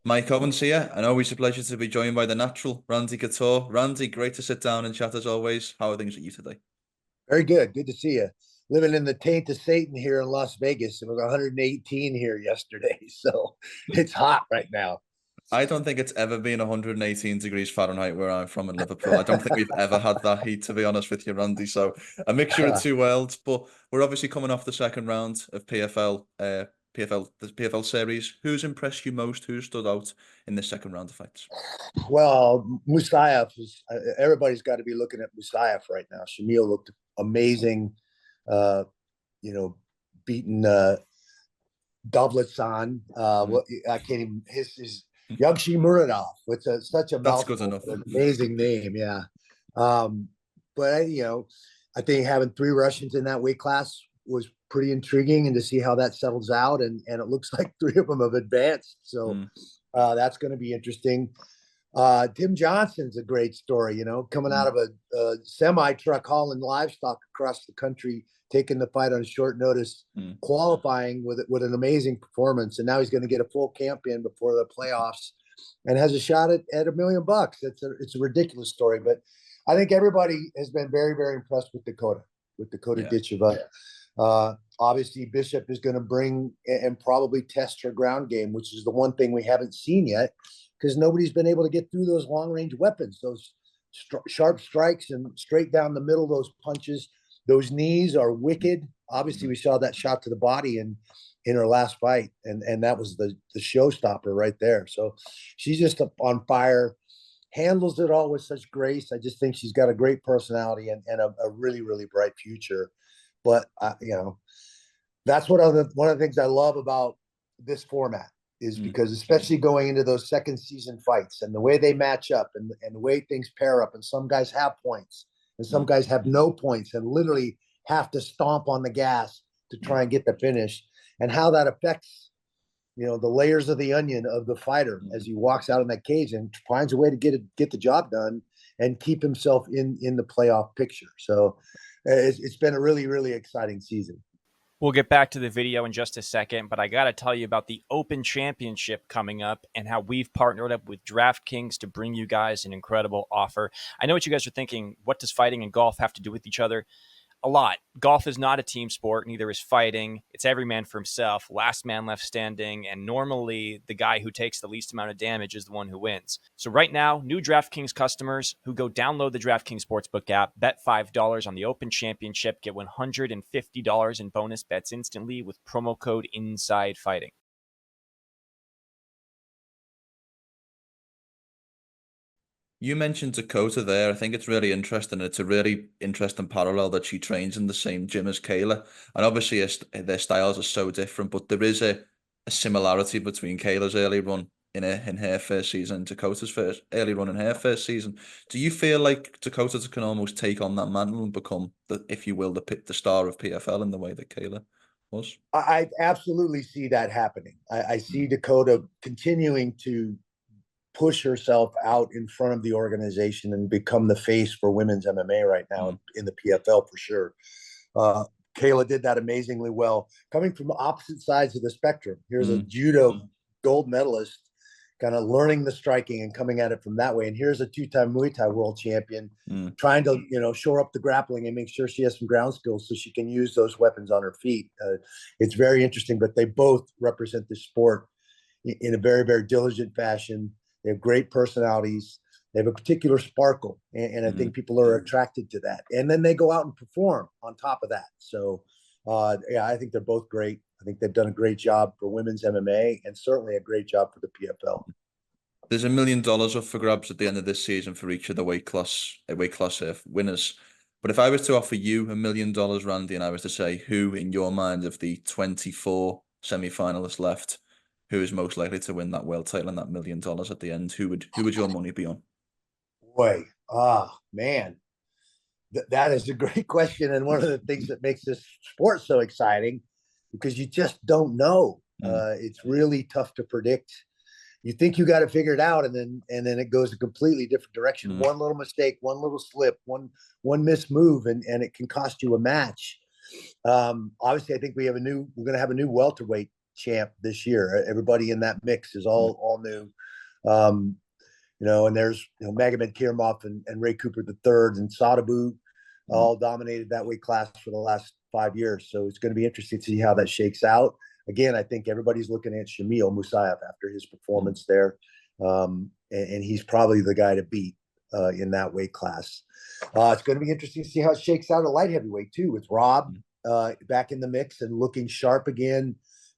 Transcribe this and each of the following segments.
Mike Owens here, and always a pleasure to be joined by the natural, Randy Couture. Randy, great to sit down and chat as always. How are things with you today? Very good. Good to see you. Living in the taint of Satan here in Las Vegas. It was 118 here yesterday, so it's hot right now. I don't think it's ever been 118 degrees Fahrenheit where I'm from in Liverpool. I don't think we've ever had that heat, to be honest with you, Randy. So a mixture of two worlds, but we're obviously coming off the second round of the PFL series. Who's impressed you most? Who stood out in the second round of fights? Well, Musayev is, everybody's got to be looking at Musayev right now. Shamil looked amazing, uh, you know, beating Dovletsan. I can't even, his Yagshi Muradov. It's such a That's good mouthful, enough. an amazing name. Yeah. But, I think having three Russians in that weight class was pretty intriguing, and to see how that settles out. And it looks like three of them have advanced. So that's going to be interesting. Tim Johnson's a great story, coming out of a semi truck hauling livestock across the country, taking the fight on short notice, qualifying with an amazing performance. And now he's going to get a full camp in before the playoffs and has a shot at $1 million. It's a ridiculous story, but I think everybody has been very, very impressed with Dakota Ditcheva. Obviously Bishop is going to bring and probably test her ground game, which is the one thing we haven't seen yet, because nobody's been able to get through those long-range weapons, those sharp strikes and straight down the middle, those punches. Those knees are wicked. Obviously, we saw that shot to the body in her last fight, and that was the showstopper right there. So she's just on fire, handles it all with such grace. I just think she's got a great personality and a really, really bright future. But, that's one of the things I love about this format. Is because especially going into those second season fights and the way they match up and the way things pair up, and some guys have points and some guys have no points and literally have to stomp on the gas to try and get the finish, and how that affects, the layers of the onion of the fighter as he walks out in that cage and finds a way to get the job done and keep himself in the playoff picture. So it's been a really, really exciting season. We'll get back to the video in just a second, but I got to tell you about the Open Championship coming up and how we've partnered up with DraftKings to bring you guys an incredible offer. I know what you guys are thinking. What does fighting and golf have to do with each other? A lot. Golf is not a team sport, neither is fighting. It's every man for himself, last man left standing, and normally the guy who takes the least amount of damage is the one who wins. So right now, new DraftKings customers who go download the DraftKings Sportsbook app, bet $5 on the Open Championship, get $150 in bonus bets instantly with promo code INSIDEFIGHTING. You mentioned Dakota there. I think it's really interesting. It's a really interesting parallel that she trains in the same gym as Kayla. And obviously their styles are so different, but there is a similarity between Kayla's early run in her first season and Dakota's early run in her first season. Do you feel like Dakota can almost take on that mantle and become, if you will, the star of PFL in the way that Kayla was? I absolutely see that happening. I see Dakota continuing to push herself out in front of the organization and become the face for women's MMA right now in the PFL for sure. Kayla did that amazingly well. Coming from opposite sides of the spectrum, here's a judo gold medalist kind of learning the striking and coming at it from that way. And here's a two-time Muay Thai world champion trying to, shore up the grappling and make sure she has some ground skills so she can use those weapons on her feet. It's very interesting, but they both represent the sport in a very, very diligent fashion. They have great personalities. They have a particular sparkle, and I think people are attracted to that. And then they go out and perform on top of that. So, I think they're both great. I think they've done a great job for women's MMA and certainly a great job for the PFL. There's $1 million up for grabs at the end of this season for each of the weight class winners. But if I was to offer you $1 million, Randy, and I was to say who in your mind of the 24 semi-finalists left, who is most likely to win that world title and that $1 million at the end, who would your money be on? Boy, man, that is a great question, and one of the things that makes this sport so exciting, because you just don't know. It's really tough to predict. You think you got to figure it out, and then it goes a completely different direction. One little mistake, one little slip, one missed move, and it can cost you a match. Obviously, I think we're going to have a new welterweight champ this year. Everybody in that mix is all new. And there's Magomed Kirmov and Ray Cooper III and Sadabu all dominated that weight class for the last 5 years. So it's going to be interesting to see how that shakes out. Again, I think everybody's looking at Shamil Musayev after his performance there. And he's probably the guy to beat in that weight class. It's going to be interesting to see how it shakes out at light heavyweight too, with Rob back in the mix and looking sharp again,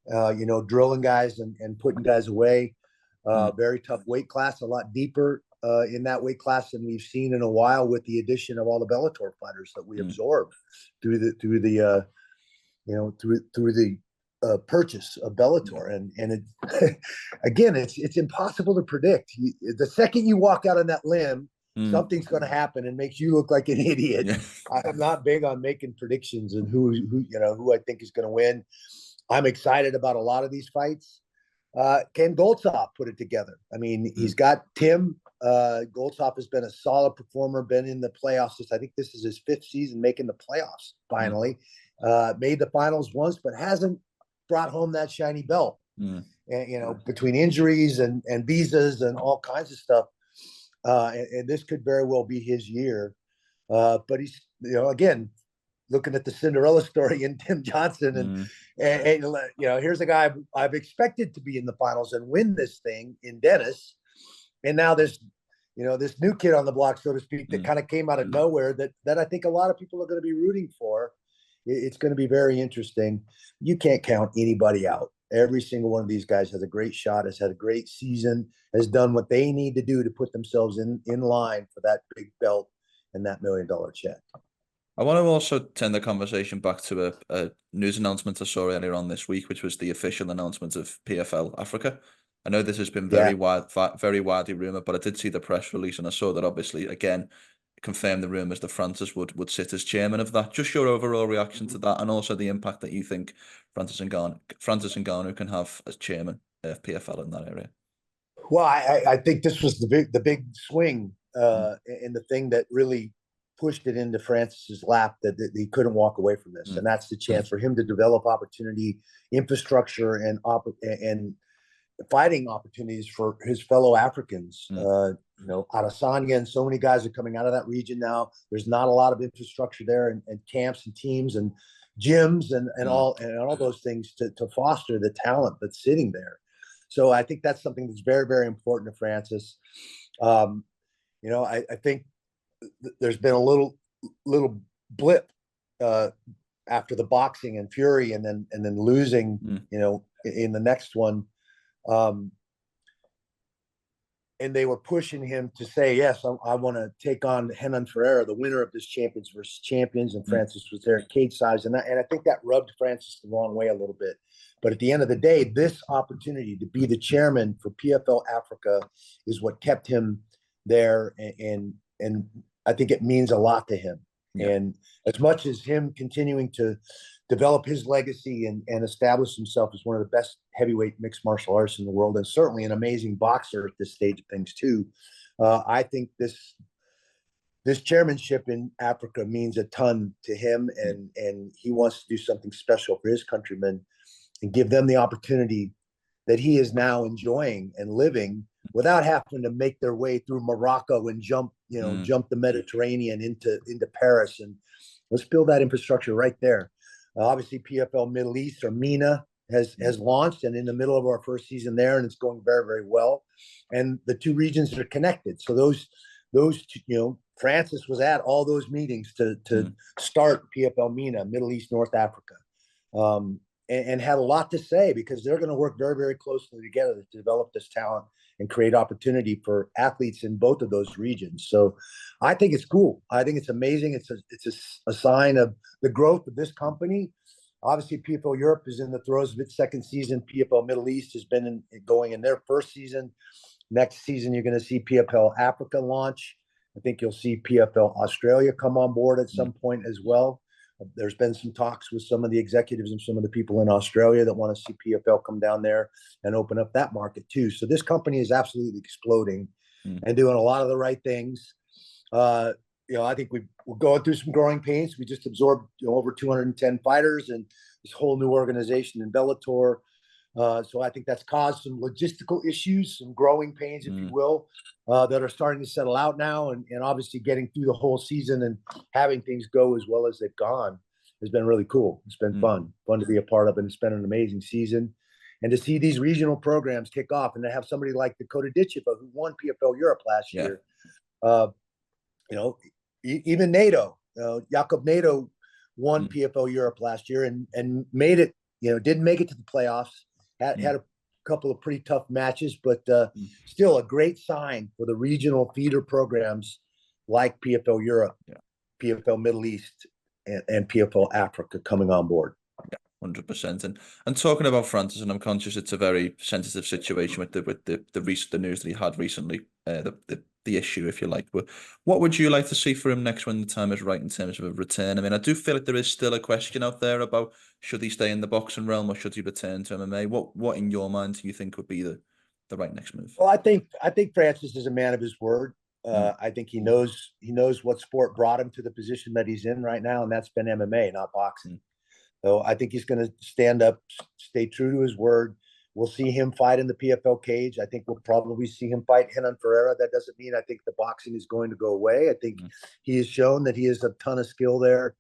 drilling guys and putting guys away. Very tough weight class, a lot deeper in that weight class than we've seen in a while, with the addition of all the Bellator fighters that we absorbed through the purchase of Bellator. And it, again, it's impossible to predict. The second you walk out on that limb, something's going to happen and makes you look like an idiot. Yeah. I'm not big on making predictions and who I think is going to win. I'm excited about a lot of these fights. Can Goltsov put it together? I mean, he's got Tim. Goltsov has been a solid performer, been in the playoffs. I think this is his 5th season making the playoffs finally. Made the finals once, but hasn't brought home that shiny belt. And, between injuries and visas and all kinds of stuff. And this could very well be his year. But he's, again, looking at the Cinderella story in Tim Johnson. And here's a guy I've expected to be in the finals and win this thing in Dennis. And now this new kid on the block, so to speak, that kind of came out of nowhere that I think a lot of people are going to be rooting for. It's going to be very interesting. You can't count anybody out. Every single one of these guys has a great shot, has had a great season, has done what they need to do to put themselves in line for that big belt and that $1 million check. I want to also turn the conversation back to a news announcement I saw earlier on this week, which was the official announcement of PFL Africa. I know this has been very widely rumored, but I did see the press release and I saw that obviously, again, confirmed the rumors that Francis would sit as chairman of that. Just your overall reaction to that, and also the impact that you think Francis Ngannou can have as chairman of PFL in that area. Well, I think this was the big swing and the thing that really pushed it into Francis's lap, that he couldn't walk away from this. And that's the chance for him to develop opportunity, infrastructure, and fighting opportunities for his fellow Africans. Adesanya and so many guys are coming out of that region now. There's not a lot of infrastructure there, and camps and teams and gyms and all those things to foster the talent that's sitting there. So I think that's something that's very, very important to Francis. I think there's been a little blip after the boxing and Fury, and then losing, in the next one. And they were pushing him to say, yes, I want to take on Renan Ferreira, the winner of this champions versus champions. And Francis was there at cage size. And I think that rubbed Francis the wrong way a little bit. But at the end of the day, this opportunity to be the chairman for PFL Africa is what kept him there. And I think it means a lot to him. Yeah. And as much as him continuing to develop his legacy and establish himself as one of the best heavyweight mixed martial artists in the world, and certainly an amazing boxer at this stage of things too, I think this chairmanship in Africa means a ton to him, and he wants to do something special for his countrymen and give them the opportunity that he is now enjoying and living without having to make their way through Morocco and jump the Mediterranean into Paris. And let's build that infrastructure right there. Obviously, PFL Middle East, or MENA, has launched, and in the middle of our first season there, and it's going very, very well. And the two regions are connected. So those Francis was at all those meetings to start PFL MENA, Middle East, North Africa, and had a lot to say, because they're going to work very, very closely together to develop this talent and create opportunity for athletes in both of those regions. So I think it's cool. I think it's amazing. It's a sign of the growth of this company. Obviously, PFL Europe is in the throes of its second season. PFL Middle East has been going in their first season. Next season, you're going to see PFL Africa launch. I think you'll see PFL Australia come on board at some point as well. There's been some talks with some of the executives and some of the people in Australia that want to see PFL come down there and open up that market too. So this company is absolutely exploding and doing a lot of the right things. I think we're going through some growing pains. We just absorbed over 210 fighters and this whole new organization in Bellator. So I think that's caused some logistical issues, some growing pains, if you will, that are starting to settle out now. And obviously getting through the whole season and having things go as well as they've gone has been really cool. It's been fun to be a part of, and it's been an amazing season. And to see these regional programs kick off, and to have somebody like Dakota Ditcheva, who won PFL Europe last year, even NATO, Jakob NATO won PFL Europe last year and made it, didn't make it to the playoffs, had a couple of pretty tough matches, but still a great sign for the regional feeder programs like PFL Europe, PFL Middle East, and PFL Africa coming on board. 100%. And talking about Francis, and I'm conscious it's a very sensitive situation with the news that he had recently, the issue, if you like. But what would you like to see for him next when the time is right in terms of a return? I mean, I do feel like there is still a question out there about should he stay in the boxing realm or should he return to MMA? What in your mind do you think would be the right next move? Well, I think Francis is a man of his word. I think he knows what sport brought him to the position that he's in right now, and that's been MMA, not boxing. So I think he's going to stand up, stay true to his word. We'll see him fight in the PFL cage. I think we'll probably see him fight Randy Couture. That doesn't mean I think the boxing is going to go away. I think he has shown that he has a ton of skill there.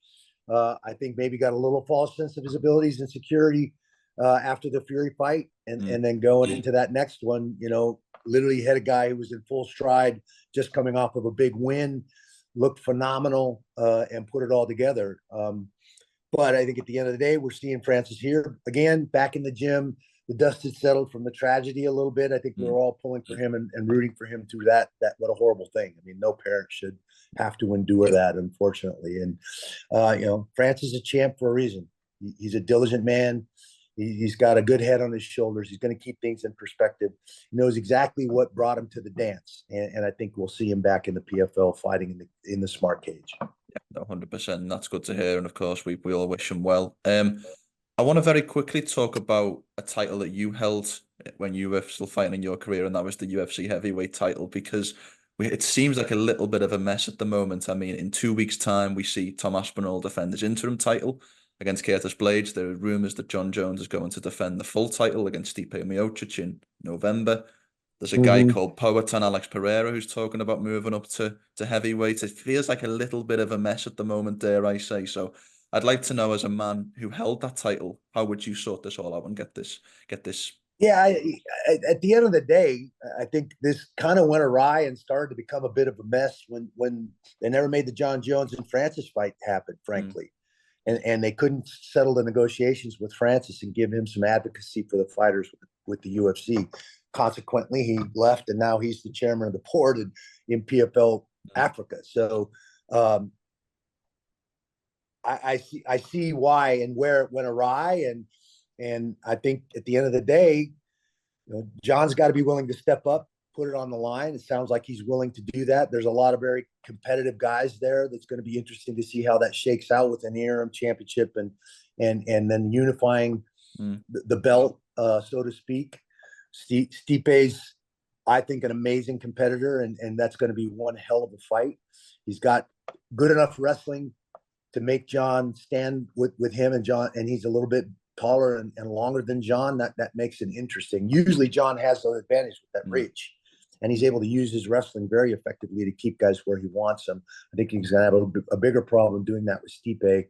I think maybe got a little false sense of his abilities and security after the Fury fight, and then going into that next one, literally had a guy who was in full stride, just coming off of a big win, looked phenomenal, and put it all together. But I think at the end of the day, we're seeing Francis here again, back in the gym. The dust has settled from the tragedy a little bit. I think we're all pulling for him and rooting for him through that. What a horrible thing. I mean, no parent should have to endure that, unfortunately. And, Francis is a champ for a reason. He's a diligent man. He's got a good head on his shoulders. He's going to keep things in perspective. He knows exactly what brought him to the dance. And I think we'll see him back in the PFL fighting in the smart cage. Yeah, 100%. That's good to hear. And of course, we all wish him well. I want to very quickly talk about a title that you held when you were still fighting in your career, and that was the UFC Heavyweight title, because it seems like a little bit of a mess at the moment. I mean, in 2 weeks' time, we see Tom Aspinall defend his interim title against Curtis Blades. There are rumours that Jon Jones is going to defend the full title against Stipe Miocic in November. There's a guy called Poatan Alex Pereira who's talking about moving up to heavyweight. It feels like a little bit of a mess at the moment, dare I say. So I'd like to know, as a man who held that title, how would you sort this all out and get this? Yeah, at the end of the day, I think this kind of went awry and started to become a bit of a mess when they never made the Jon Jones and Francis fight happen, frankly. And they couldn't settle the negotiations with Francis and give him some advocacy for the fighters with the UFC. Consequently, he left, and now he's the chairman of the board in PFL Africa. So I see why and where it went awry, and I think at the end of the day, John's got to be willing to step up, put it on the line. It sounds like he's willing to do that. There's a lot of very competitive guys there. That's going to be interesting to see how that shakes out with an interim championship and then unifying the belt, so to speak. Stipe's, I think, an amazing competitor, and that's going to be one hell of a fight. He's got good enough wrestling to make John stand with him, and John, and he's a little bit taller and longer than John. That makes it interesting. Usually John has the advantage with that reach, and he's able to use his wrestling very effectively to keep guys where he wants them. I think he's going to have a bigger problem doing that with Stipe.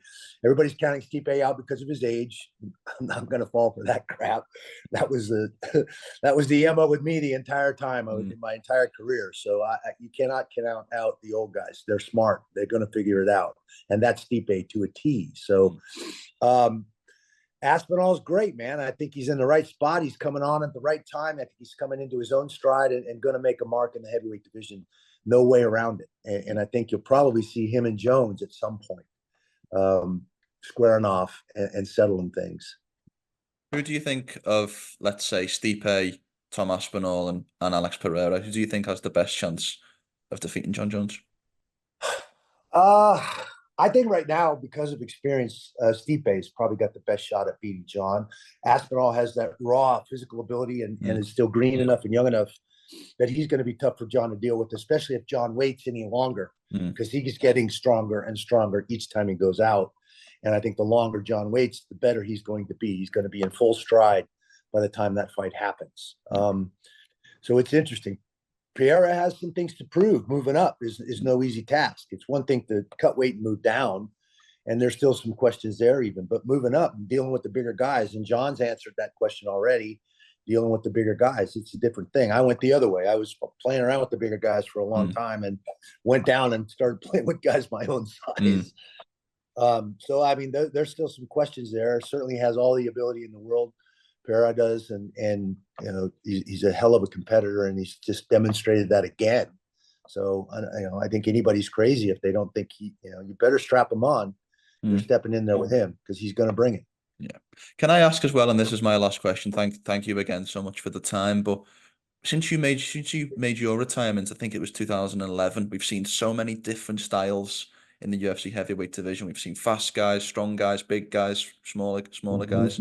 Everybody's counting Stipe out because of his age. I'm not going to fall for that crap. That was the MO with me the entire time in my entire career. So you cannot count out the old guys. They're smart. They're going to figure it out, and that's Stipe to a T. So Aspinall's great, man. I think he's in the right spot. He's coming on at the right time. I think he's coming into his own stride and going to make a mark in the heavyweight division. No way around it. And I think you'll probably see him and Jones at some point squaring off and settling things. Who do you think of, let's say, Stipe, Tom Aspinall, and Alex Pereira? Who do you think has the best chance of defeating Jon Jones? I think right now, because of experience, Stipe's probably got the best shot at beating John. Aspinall has that raw physical ability and is still green enough and young enough that he's going to be tough for John to deal with, especially if John waits any longer, because he's getting stronger and stronger each time he goes out. And I think the longer John waits, the better he's going to be. He's going to be in full stride by the time that fight happens. So it's interesting. Pereira has some things to prove. Moving up is no easy task. It's one thing to cut weight and move down, and there's still some questions there even. But moving up and dealing with the bigger guys, and Jon's answered that question already, dealing with the bigger guys, it's a different thing. I went the other way. I was playing around with the bigger guys for a long time and went down and started playing with guys my own size. So, I mean, there's still some questions there. Certainly has all the ability in the world. Pereira does, and you know, he's a hell of a competitor, and he's just demonstrated that again. So, you know, I think anybody's crazy if they don't think you know, you better strap him on. You're stepping in there with him because he's going to bring it. Yeah. Can I ask as well, and this is my last question. Thank you again so much for the time. But since you made your retirement, I think it was 2011, we've seen so many different styles in the UFC heavyweight division. We've seen fast guys, strong guys, big guys, smaller guys.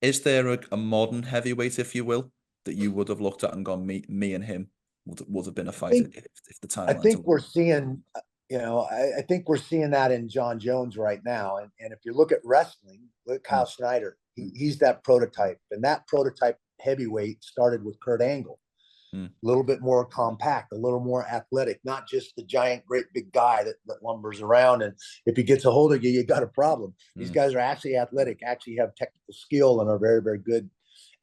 Is there a modern heavyweight, if you will, that you would have looked at and gone, me and him would have been a fight if the timeline? I think we're seeing, you know, I think we're seeing that in Jon Jones right now. And if you look at wrestling, look at Kyle Snyder. He's that prototype, and that prototype heavyweight started with Kurt Angle. A little bit more compact, a little more athletic, not just the giant, great big guy that lumbers around. And if he gets a hold of you, you got a problem. These guys are actually athletic, actually have technical skill, and are very, very good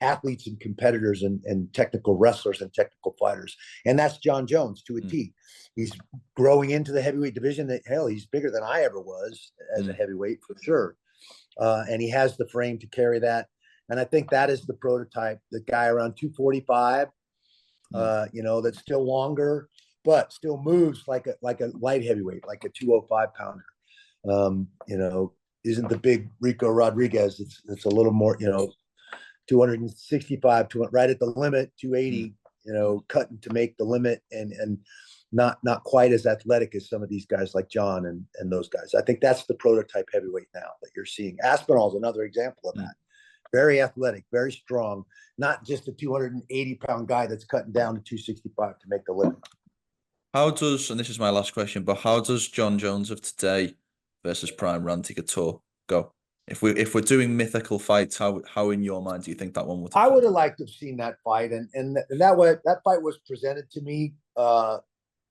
athletes and competitors and technical wrestlers and technical fighters. And that's Jon Jones to a T. He's growing into the heavyweight division. That hell, he's bigger than I ever was as a heavyweight for sure. And he has the frame to carry that. And I think that is the prototype, the guy around 245. You know, that's still longer, but still moves like a light heavyweight, like a 205 pounder. You know, isn't the big Rico Rodriguez. It's a little more, you know, 265 to right at the limit, 280, you know, cutting to make the limit, and not quite as athletic as some of these guys like Jon and those guys. I think that's the prototype heavyweight now that you're seeing. Aspinall's another example of that. Very athletic, very strong, not just a 280-pound guy that's cutting down to 265 to make the limit. How does, and this is my last question, but how does Jon Jones of today versus prime Randy Couture go? If we're doing mythical fights, how in your mind do you think that one would have I would have liked to have seen that fight, and that fight was presented to me.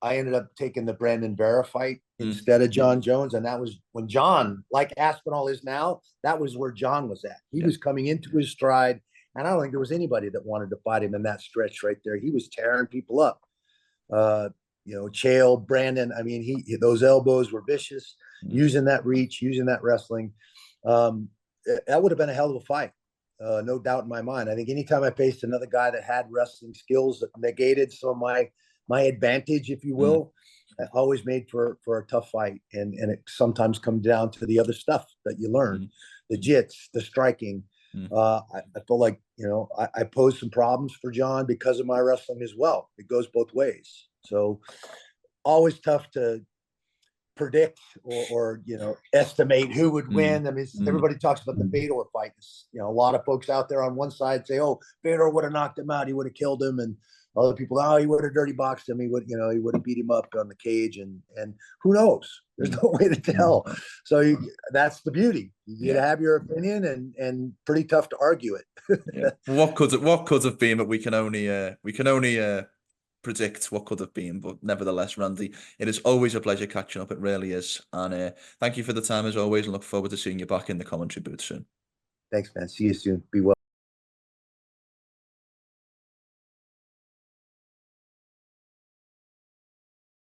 I ended up taking the Brandon Vera fight instead of Jon Jones. And that was when Jon, like Aspinall is now, that was where Jon was at. He was coming into his stride. And I don't think there was anybody that wanted to fight him in that stretch right there. He was tearing people up. You know, Chael, Brandon, I mean, those elbows were vicious, using that reach, using that wrestling. That would have been a hell of a fight. No doubt in my mind. I think anytime I faced another guy that had wrestling skills that negated some of my advantage, if you will, I always made for a tough fight. And it sometimes comes down to the other stuff that you learn, the jits, the striking. I feel like, you know, I posed some problems for Jon because of my wrestling as well. It goes both ways. So always tough to predict or you know, estimate who would win. I mean, everybody talks about the Fedor fight. You know, a lot of folks out there on one side say, "Oh, Fedor would have knocked him out. He would have killed him," and other people, "Oh, he would have dirty boxed him. He would have beat him up on the cage." And who knows? There's no way to tell. So that's the beauty. You have your opinion, and pretty tough to argue it. What could have been, but we can only predict what could have been. But nevertheless, Randy, it is always a pleasure catching up. It really is. And thank you for the time as always, and look forward to seeing you back in the commentary booth soon. Thanks, man. See you soon. Be well.